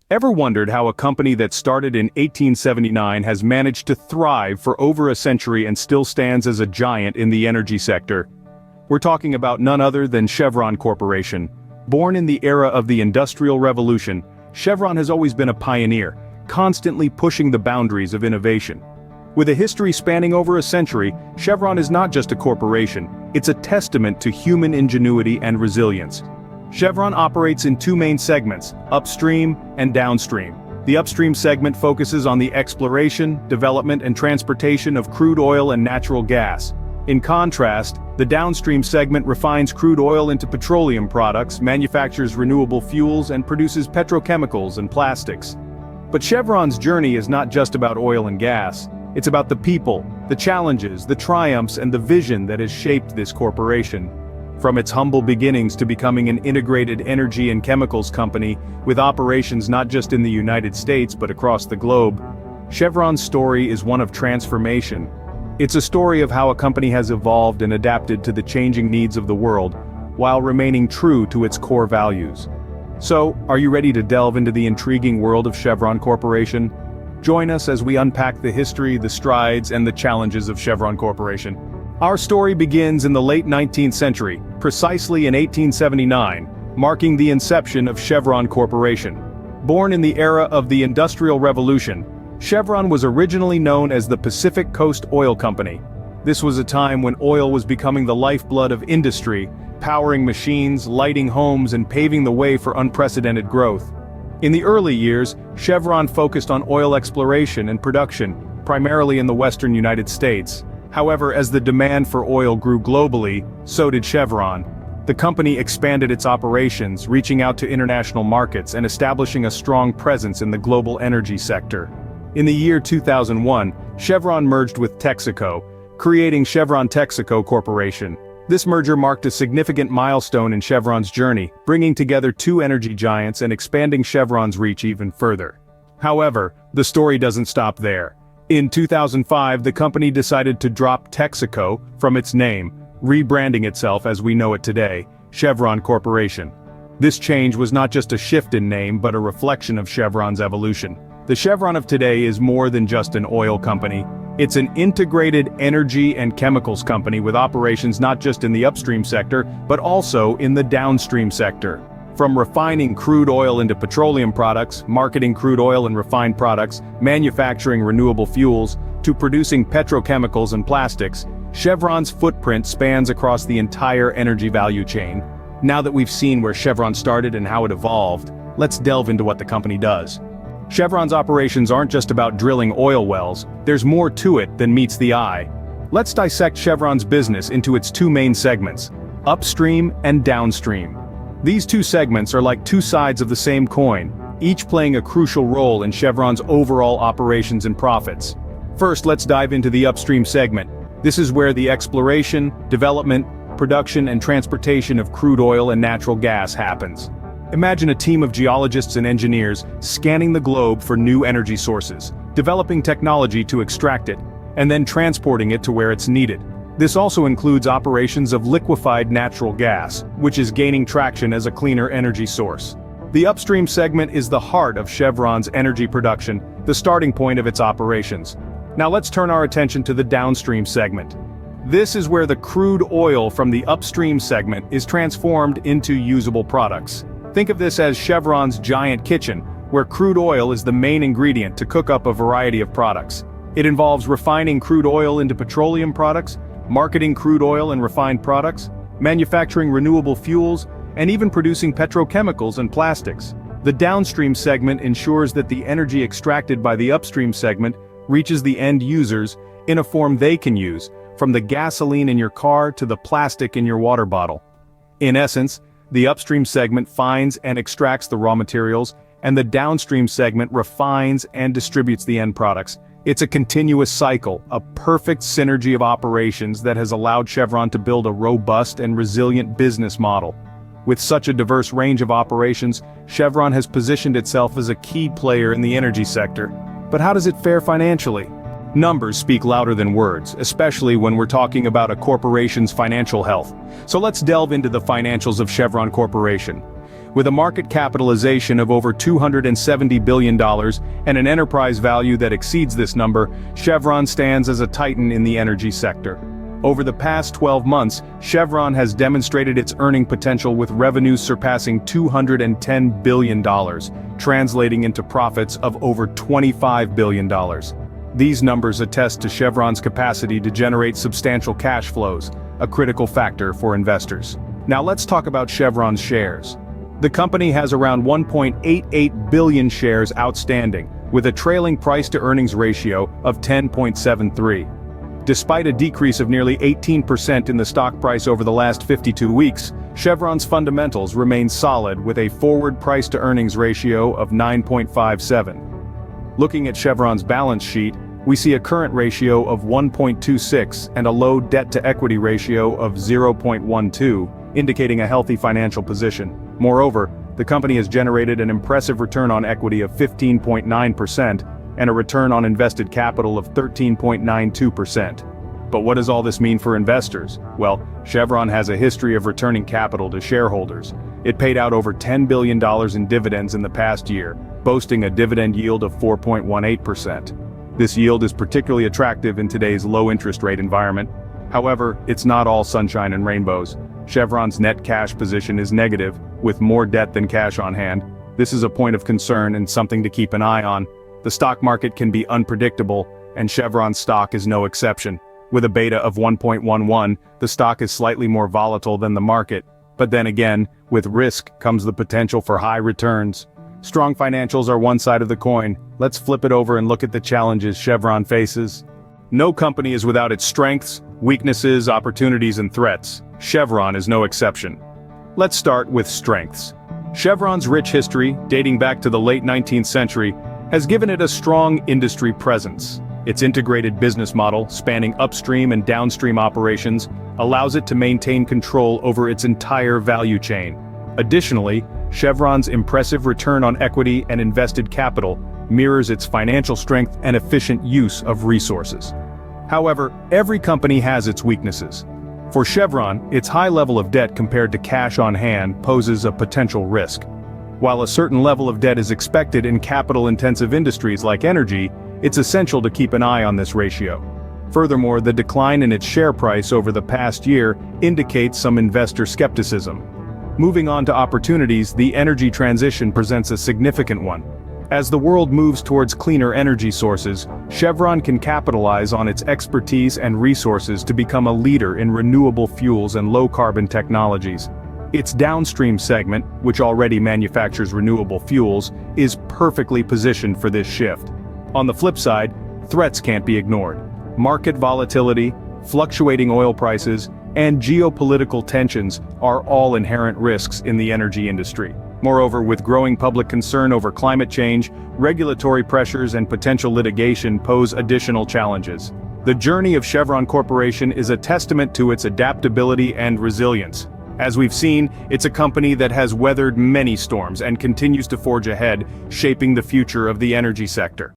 Ever wondered how a company that started in 1879 has managed to thrive for over a century and still stands as a giant in the energy sector? We're talking about none other than Chevron Corporation. Born in the era of the Industrial Revolution, Chevron has always been a pioneer, constantly pushing the boundaries of innovation. With a history spanning over a century, Chevron is not just a corporation, it's a testament to human ingenuity and resilience. Chevron operates in two main segments, Upstream and Downstream. The Upstream segment focuses on the exploration, development and transportation of crude oil and natural gas. In contrast, the Downstream segment refines crude oil into petroleum products, manufactures renewable fuels and produces petrochemicals and plastics. But Chevron's journey is not just about oil and gas. It's about the people, the challenges, the triumphs and the vision that has shaped this corporation. From its humble beginnings to becoming an integrated energy and chemicals company, with operations not just in the United States but across the globe, Chevron's story is one of transformation. It's a story of how a company has evolved and adapted to the changing needs of the world, while remaining true to its core values. So, are you ready to delve into the intriguing world of Chevron Corporation? Join us as we unpack the history, the strides, and the challenges of Chevron Corporation. Our story begins in the late 19th century, precisely in 1879, marking the inception of Chevron Corporation. Born in the era of the Industrial Revolution, Chevron was originally known as the Pacific Coast Oil Company. This was a time when oil was becoming the lifeblood of industry, powering machines, lighting homes, and paving the way for unprecedented growth. In the early years, Chevron focused on oil exploration and production, primarily in the western United States. However, as the demand for oil grew globally, so did Chevron. The company expanded its operations, reaching out to international markets and establishing a strong presence in the global energy sector. In the year 2001, Chevron merged with Texaco, creating Chevron Texaco Corporation. This merger marked a significant milestone in Chevron's journey, bringing together two energy giants and expanding Chevron's reach even further. However, the story doesn't stop there. In 2005, the company decided to drop Texaco from its name, rebranding itself as we know it today, Chevron Corporation. This change was not just a shift in name but a reflection of Chevron's evolution. The Chevron of today is more than just an oil company. It's an integrated energy and chemicals company with operations not just in the upstream sector, but also in the downstream sector. From refining crude oil into petroleum products, marketing crude oil and refined products, manufacturing renewable fuels, to producing petrochemicals and plastics, Chevron's footprint spans across the entire energy value chain. Now that we've seen where Chevron started and how it evolved, let's delve into what the company does. Chevron's operations aren't just about drilling oil wells, there's more to it than meets the eye. Let's dissect Chevron's business into its two main segments, upstream and downstream. These two segments are like two sides of the same coin, each playing a crucial role in Chevron's overall operations and profits. First, let's dive into the upstream segment. This is where the exploration, development, production and transportation of crude oil and natural gas happens. Imagine a team of geologists and engineers scanning the globe for new energy sources, developing technology to extract it, and then transporting it to where it's needed. This also includes operations of liquefied natural gas, which is gaining traction as a cleaner energy source. The upstream segment is the heart of Chevron's energy production, the starting point of its operations. Now let's turn our attention to the downstream segment. This is where the crude oil from the upstream segment is transformed into usable products. Think of this as Chevron's giant kitchen, where crude oil is the main ingredient to cook up a variety of products. It involves refining crude oil into petroleum products, marketing crude oil and refined products, manufacturing renewable fuels, and even producing petrochemicals and plastics. The downstream segment ensures that the energy extracted by the upstream segment reaches the end users in a form they can use, from the gasoline in your car to the plastic in your water bottle. In essence, the upstream segment finds and extracts the raw materials, and the downstream segment refines and distributes the end products. It's a continuous cycle, a perfect synergy of operations that has allowed Chevron to build a robust and resilient business model. With such a diverse range of operations, Chevron has positioned itself as a key player in the energy sector. But how does it fare financially? Numbers speak louder than words, especially when we're talking about a corporation's financial health. So let's delve into the financials of Chevron Corporation. With a market capitalization of over $270 billion and an enterprise value that exceeds this number, Chevron stands as a titan in the energy sector. Over the past 12 months, Chevron has demonstrated its earning potential with revenues surpassing $210 billion, translating into profits of over $25 billion. These numbers attest to Chevron's capacity to generate substantial cash flows, a critical factor for investors. Now let's talk about Chevron's shares. The company has around 1.88 billion shares outstanding, with a trailing price-to-earnings ratio of 10.73. Despite a decrease of nearly 18% in the stock price over the last 52 weeks, Chevron's fundamentals remain solid with a forward price-to-earnings ratio of 9.57. Looking at Chevron's balance sheet, we see a current ratio of 1.26 and a low debt-to-equity ratio of 0.12, indicating a healthy financial position. Moreover, the company has generated an impressive return on equity of 15.9% and a return on invested capital of 13.92%. But what does all this mean for investors? Well, Chevron has a history of returning capital to shareholders. It paid out over $10 billion in dividends in the past year, boasting a dividend yield of 4.18%. This yield is particularly attractive in today's low-interest rate environment. However, it's not all sunshine and rainbows. Chevron's net cash position is negative, with more debt than cash on hand. This is a point of concern and something to keep an eye on. The stock market can be unpredictable, and Chevron's stock is no exception. With a beta of 1.11, the stock is slightly more volatile than the market. But then again, with risk comes the potential for high returns. Strong financials are one side of the coin. Let's flip it over and look at the challenges Chevron faces. No company is without its strengths, weaknesses, opportunities, and threats. Chevron is no exception. Let's start with strengths. Chevron's rich history, dating back to the late 19th century, has given it a strong industry presence. Its integrated business model, spanning upstream and downstream operations, allows it to maintain control over its entire value chain. Additionally, Chevron's impressive return on equity and invested capital mirrors its financial strength and efficient use of resources. However, every company has its weaknesses. For Chevron, its high level of debt compared to cash on hand poses a potential risk. While a certain level of debt is expected in capital-intensive industries like energy, it's essential to keep an eye on this ratio. Furthermore, the decline in its share price over the past year indicates some investor skepticism. Moving on to opportunities, the energy transition presents a significant one. As the world moves towards cleaner energy sources, Chevron can capitalize on its expertise and resources to become a leader in renewable fuels and low-carbon technologies. Its downstream segment, which already manufactures renewable fuels, is perfectly positioned for this shift. On the flip side, threats can't be ignored. Market volatility, fluctuating oil prices, and geopolitical tensions are all inherent risks in the energy industry. Moreover, with growing public concern over climate change, regulatory pressures and potential litigation pose additional challenges. The journey of Chevron Corporation is a testament to its adaptability and resilience. As we've seen, it's a company that has weathered many storms and continues to forge ahead, shaping the future of the energy sector.